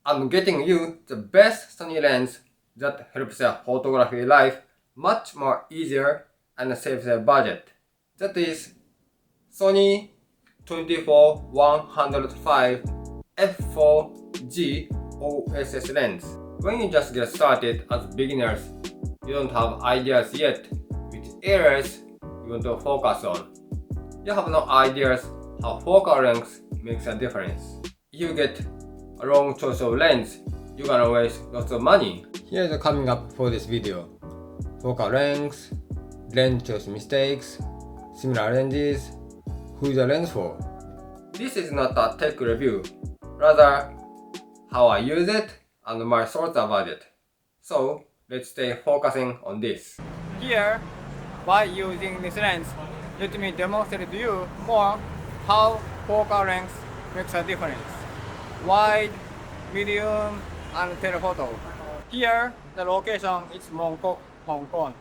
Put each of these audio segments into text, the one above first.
I'm getting you the best Sony lens that helps your photography life much more easier and saves a budget. That is Sony 24-105 F4 G OSS Lens. When you just get started as beginners, you don't have ideas yet which areas you want to focus on. You have no ideas how focal length makes a difference. If you get a wrong choice of lens, you're gonna waste lots of money. Here's the coming up for this video. Focal length, lens choice mistakes, similar lenses, who is the lens for? This is not a tech review, rather how I use it and my thoughts about it. So let's stay focusing on this. Here, by using this lens, let me demonstrate to you more how focal length makes a difference. Wide, medium, and telephoto. Here, the location is Mongkok, Hong Kong.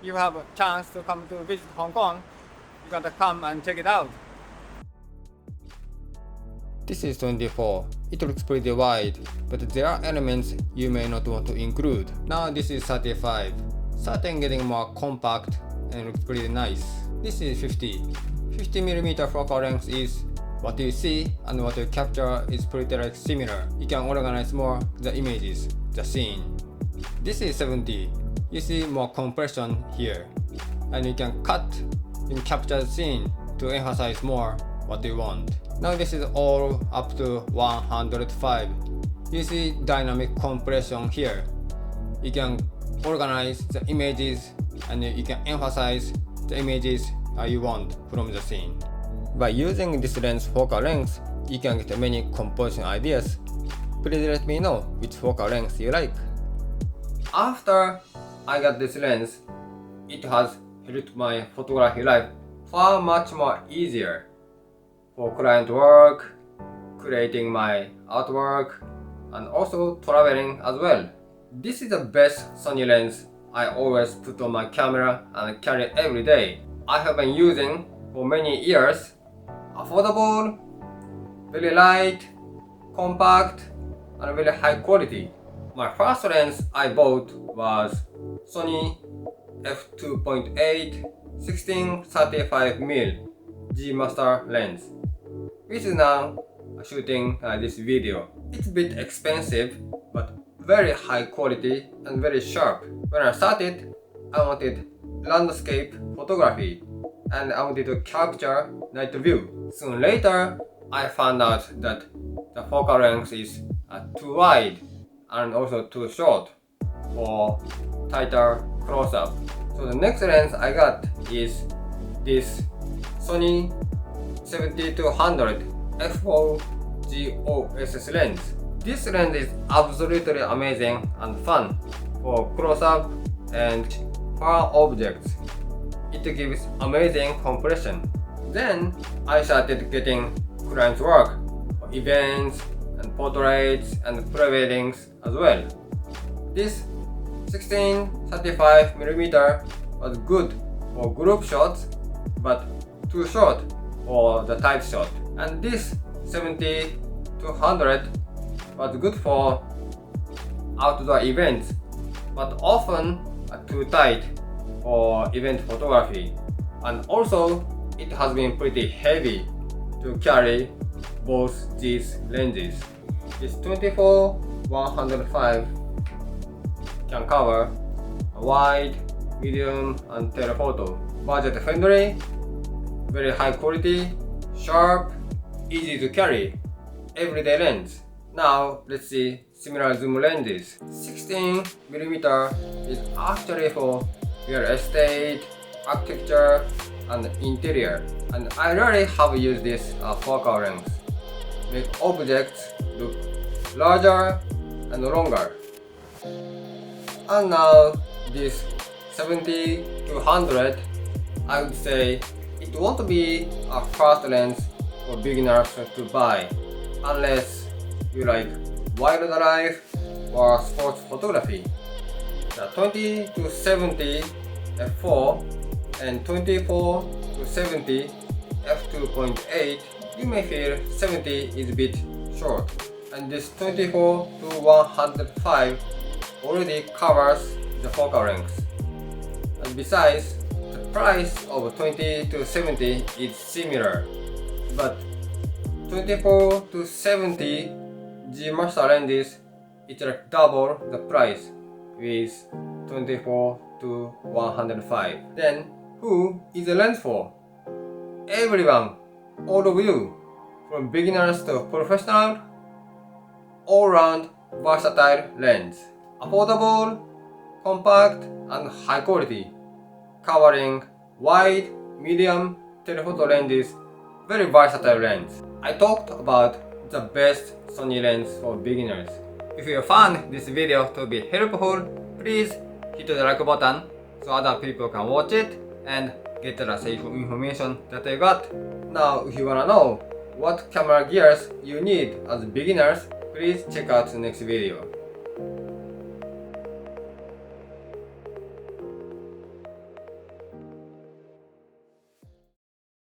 If you have a chance to come to visit Hong Kong, you gotta come and check it out. This is 24. It looks pretty wide, but there are elements you may not want to include. Now this is 35. Starting getting more compact and looks pretty nice. This is 50. 50mm focal length is what you see and what you capture is pretty like similar. You can organize more the images, the scene. This is 70. You see more compression here, and you can cut and capture the scene to emphasize more what you want. Now this is all up to 105. You see dynamic compression here. You can organize the images and you can emphasize the images that you want from the scene. By using this lens focal length, you can get many composition ideas. Please let me know which focal length you like. After I got this lens, it has helped my photography life far much more easier for client work, creating my artwork, and also traveling as well. This is the best Sony lens I always put on my camera and carry every day. I have been using for many years. Affordable, very light, compact, and very high quality. My first lens I bought was Sony f2.8 16-35mm G Master lens, which is now shooting this video. It's a bit expensive, but very high quality and very sharp. When I started, I wanted landscape photography and I wanted to capture night view. Soon later, I found out that the focal length is too wide and also too short for tighter close-up. So the next lens I got is this Sony 24-105mm F4 G OSS Lens. This lens is absolutely amazing and fun for close-up and far objects. It gives amazing compression. Then I started getting client work for events and portraits and pre-weddings as well. This 16-35mm was good for group shots but too short for the tight shot. And this 70-100 was good for outdoor events but often too tight for event photography. And also it has been pretty heavy to carry both these lenses. This 24-105 can cover a wide, medium, and telephoto. Budget friendly, very high quality, sharp, easy to carry, everyday lens. Now let's see similar zoom lenses. 16mm is actually for real estate, architecture, and interior. And I really have used this focal length. Make objects look larger and longer. And now this 70-100, I would say it won't be a first lens for beginners to buy unless you like wildlife or sports photography. The 20-70 f4 and 24-70 f2.8, you may feel 70 is a bit short. and this 24 to 105 already covers the focal length. And besides, the price of 20 to 70 is similar, but 24 to 70 G master lenses it's like double the price with 24 to 105. Then who is the lens for? Everyone, all of you, from beginners to professional, all-round versatile lens. Affordable, compact, and high quality, covering wide, medium, telephoto lenses. Very versatile lens. I talked about the best Sony lens for beginners. If you found this video to be helpful, please hit the like button so other people can watch it and get the safe information that I got. Now, if you wanna know what camera gears you need as beginners, please check out the next video.